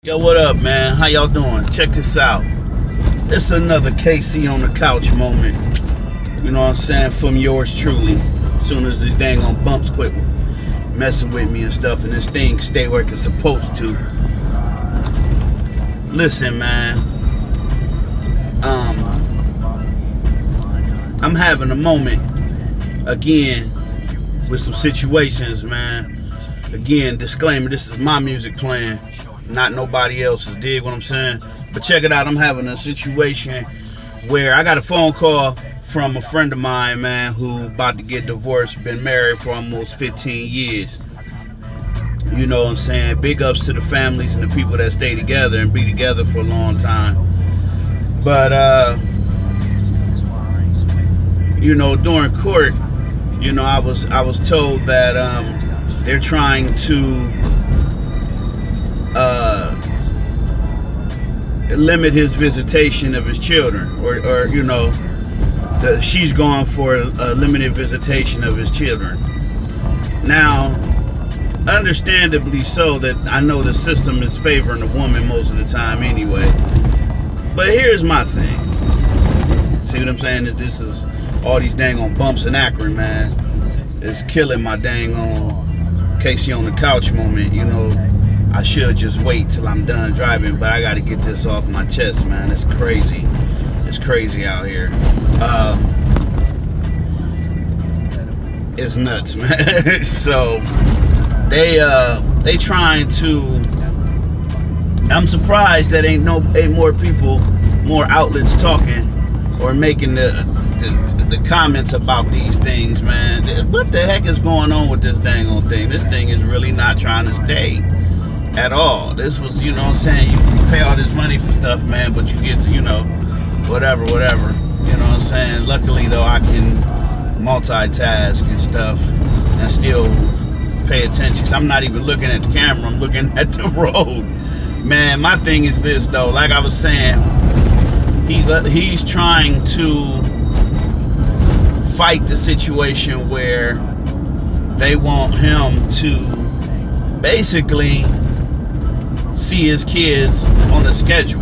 Yo, what up, man? How y'all doing? Check this out. It's another KC on the couch moment. You know what I'm saying? From yours truly. As soon as these dang on bumps quit messing with me and stuff, and this thing stay where it's supposed to. Listen, man. I'm having a moment again with some situations, man. Again, disclaimer: this is my music playing, not nobody else's. Dig what I'm saying? But check it out. I'm having a situation where I got a phone call from a friend of mine, man, who about to get divorced, been married for almost 15 years. You know what I'm saying? Big ups to the families and the people that stay together and be together for a long time. But you know, during court, you know, I was told that they're trying to limit his visitation of his children, or you know, she's going for a limited visitation of his children. Now, understandably so, that I know the system is favoring the woman most of the time anyway. But here's my thing. See what I'm saying? This is all these dang on bumps in Akron, man. It's killing my dang on Casey on the couch moment. You know, I should just wait till I'm done driving, but I got to get this off my chest, man. It's crazy. It's crazy out here. It's nuts, man. So they trying to. I'm surprised that ain't more people, more outlets talking or making the comments about these things, man. What the heck is going on with this dang on thing? This thing is really not trying to stay at all. This was, you know what I'm saying, you pay all this money for stuff, man, but you get to, you know, whatever. You know what I'm saying? Luckily, though, I can multitask and stuff and still pay attention, because I'm not even looking at the camera. I'm looking at the road. Man, my thing is this, though. Like I was saying, he's trying to fight the situation where they want him to basically see his kids on the schedule.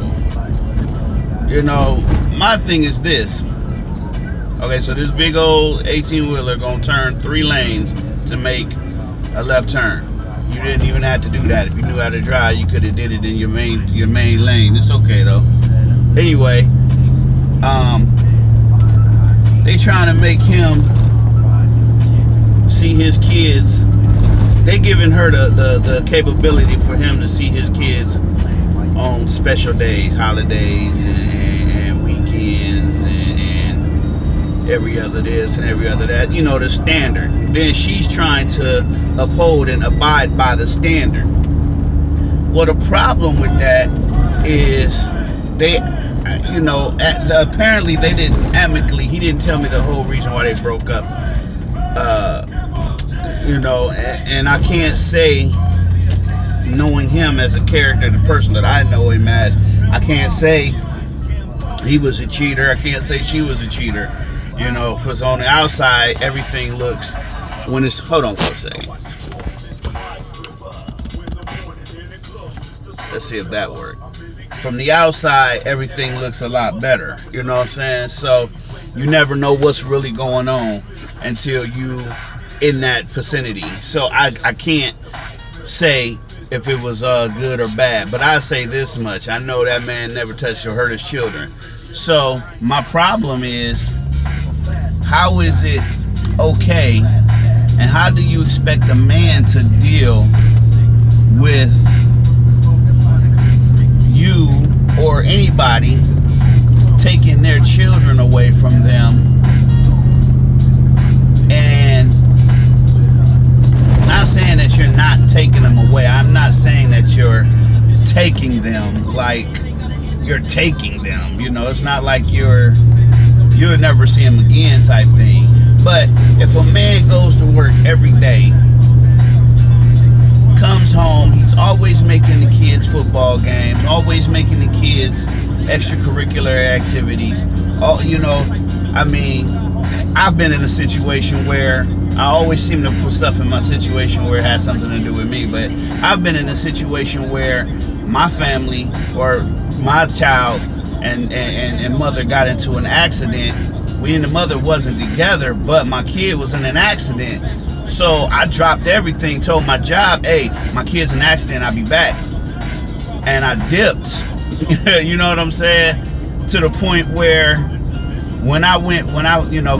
You know, my thing is this. Okay, so this big old 18-wheeler gonna turn 3 lanes to make a left turn. You didn't even have to do that. If you knew how to drive, you could have did it in your main lane. It's okay though. Anyway, they trying to make him see his kids. They giving her the capability for him to see his kids on special days, holidays, and weekends, and every other this and every other that. You know, the standard. Then she's trying to uphold and abide by the standard. Well, the problem with that is they, you know, apparently they didn't amicably. He didn't tell me the whole reason why they broke up. You know, and I can't say, knowing him as a character, the person that I know him as, I can't say he was a cheater. I can't say she was a cheater. You know, because on the outside, everything looks, when it's, hold on for a second. Let's see if that worked. From the outside, everything looks a lot better. You know what I'm saying? So you never know what's really going on until you in that vicinity. So I can't say if it was good or bad, but I say this much: I know that man never touched or hurt his children. So my problem is, how is it okay, and how do you expect a man to deal with you or anybody taking their children away from them? And not saying that you're not taking them away. I'm not saying that you're taking them like you're taking them. You know, it's not like you'll never see them again type thing. But if a man goes to work every day, comes home, he's always making the kids football games, always making the kids extracurricular activities. All, you know, I mean, I've been in a situation where I always seem to put stuff in my situation where it has something to do with me, but I've been in a situation where my family or my child and mother got into an accident. We and the mother wasn't together, but my kid was in an accident. So I dropped everything, told my job, hey, my kid's in an accident, I'll be back. And I dipped. You know what I'm saying? To the point where when I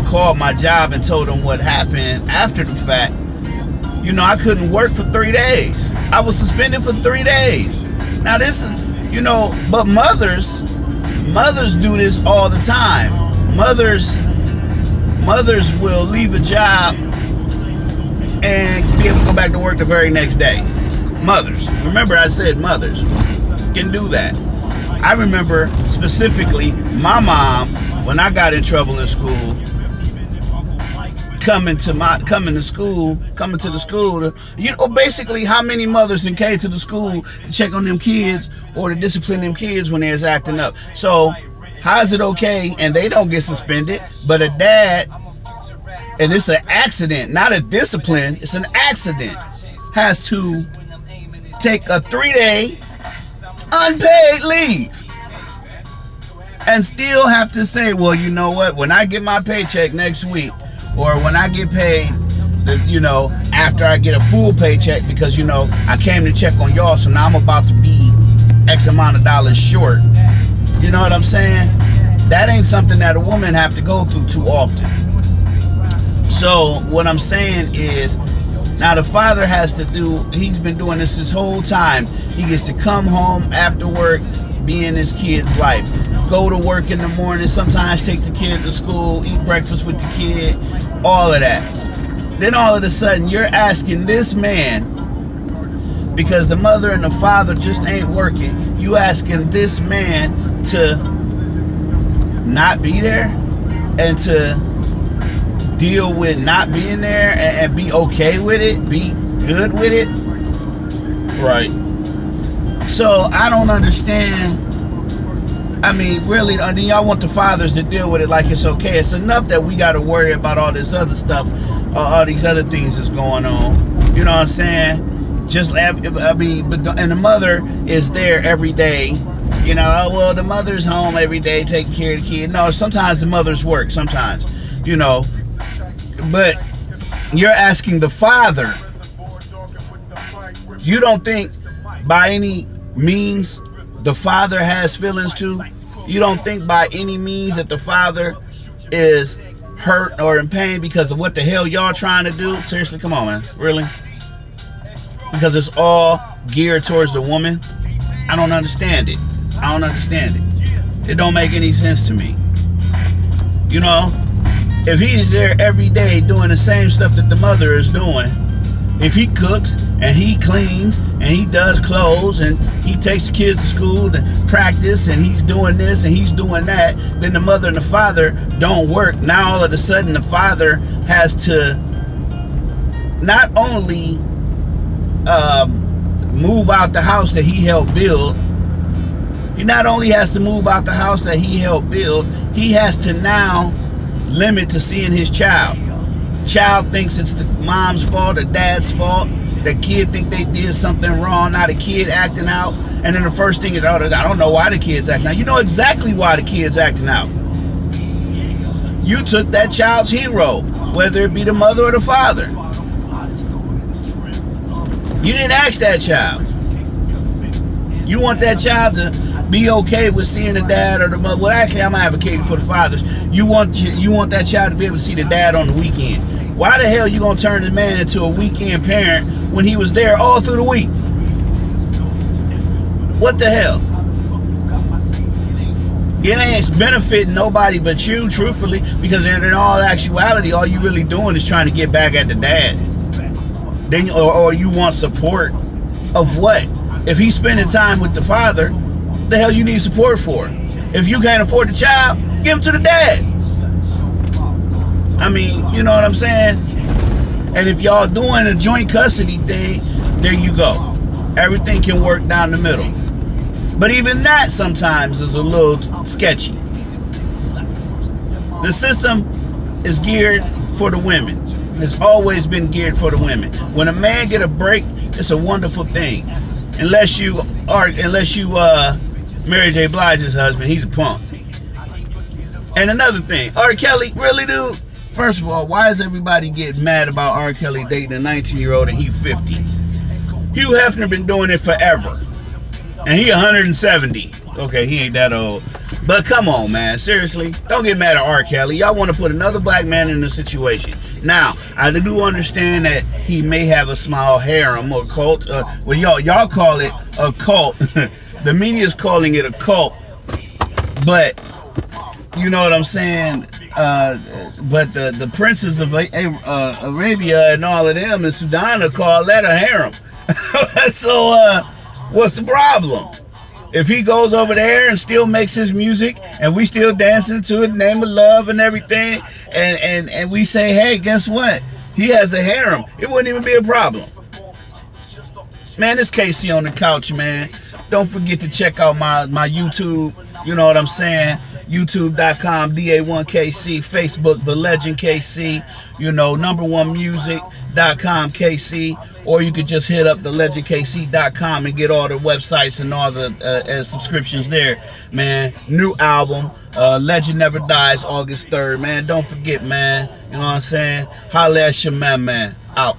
called my job and told them what happened after the fact, I couldn't work for 3 days. I was suspended for 3 days. Now this is, but mothers do this all the time. Mothers will leave a job and be able to go back to work the very next day. Mothers. Remember I said mothers can do that. I remember specifically my mom, when I got in trouble in school, coming to the school, basically how many mothers then came to the school to check on them kids or to discipline them kids when they was acting up. So how is it okay and they don't get suspended, but a dad, and it's an accident, not a discipline, it's an accident, has to take a 3-day unpaid leave and still have to say, well, you know what, when I get my paycheck next week, or when I get paid, after I get a full paycheck, because, I came to check on y'all, so now I'm about to be X amount of dollars short. You know what I'm saying? That ain't something that a woman have to go through too often. So what I'm saying is, now the father has to he's been doing this his whole time. He gets to come home after work, be in his kid's life. Go to work in the morning, sometimes take the kid to school, eat breakfast with the kid, all of that. Then all of a sudden, you're asking this man, because the mother and the father just ain't working, you asking this man to not be there and to deal with not being there and be okay with it, be good with it. Right. So I don't understand. I mean, really, y'all want the fathers to deal with it like it's okay. It's enough that we got to worry about all this other stuff, all these other things that's going on. You know what I'm saying? And the mother is there every day. The mother's home every day taking care of the kid. No, sometimes the mothers work, sometimes, but you're asking the father. You don't think by any means the father has feelings too? You don't think by any means that the father is hurt or in pain because of what the hell y'all trying to do? Seriously, come on, man. Really? Because it's all geared towards the woman? I don't understand it. It don't make any sense to me. If he's there every day doing the same stuff that the mother is doing, if he cooks and he cleans and he does clothes and he takes the kids to school to practice and he's doing this and he's doing that, then the mother and the father don't work. Now all of a sudden the father has to not only move out the house that he helped build. He not only has to move out the house that he helped build, he has to now limit to seeing his child. Child thinks it's the mom's fault or dad's fault. The kid think they did something wrong. Now the kid acting out. And then the first thing is, I don't know why the kid's acting out. You know exactly why the kid's acting out. You took that child's hero, whether it be the mother or the father. You didn't ask that child. You want that child to be okay with seeing the dad or the mother. Well, actually, I'm advocating for the fathers. You want that child to be able to see the dad on the weekend. Why the hell you gonna turn the man into a weekend parent when he was there all through the week? What the hell? It ain't benefiting nobody but you, truthfully, because in all actuality, all you really doing is trying to get back at the dad. Then, or you want support of what? If he's spending time with the father, the hell you need support for? If you can't afford the child, give him to the dad. I mean, you know what I'm saying? And if y'all doing a joint custody thing, there you go. Everything can work down the middle. But even that sometimes is a little sketchy. The system is geared for the women. It's always been geared for the women. When a man get a break, it's a wonderful thing. Unless you Mary J. Blige's husband, he's a punk. And another thing, R. Kelly, really, dude? First of all, why does everybody get mad about R. Kelly dating a 19-year-old and he's 50? Hugh Hefner been doing it forever. And he 170. Okay, he ain't that old. But come on, man. Seriously, don't get mad at R. Kelly. Y'all want to put another black man in the situation. Now, I do understand that he may have a small harem or cult. Well, y'all call it a cult. The media's calling it a cult. But, you know what I'm saying? But the princes of Arabia and all of them in Sudan call that a harem. So, what's the problem? If he goes over there and still makes his music and we still dancing to it, name of love and everything, and we say, hey, guess what? He has a harem. It wouldn't even be a problem. Man, it's KC on the couch, man. Don't forget to check out my YouTube. You know what I'm saying? YouTube.com, DA1KC, Facebook, The Legend KC, you know, number1music.com KC, or you could just hit up thelegendkc.com and get all the websites and all the subscriptions there, man. New album, Legend Never Dies, August 3rd, man. Don't forget, man. You know what I'm saying? Holla at your man. Out.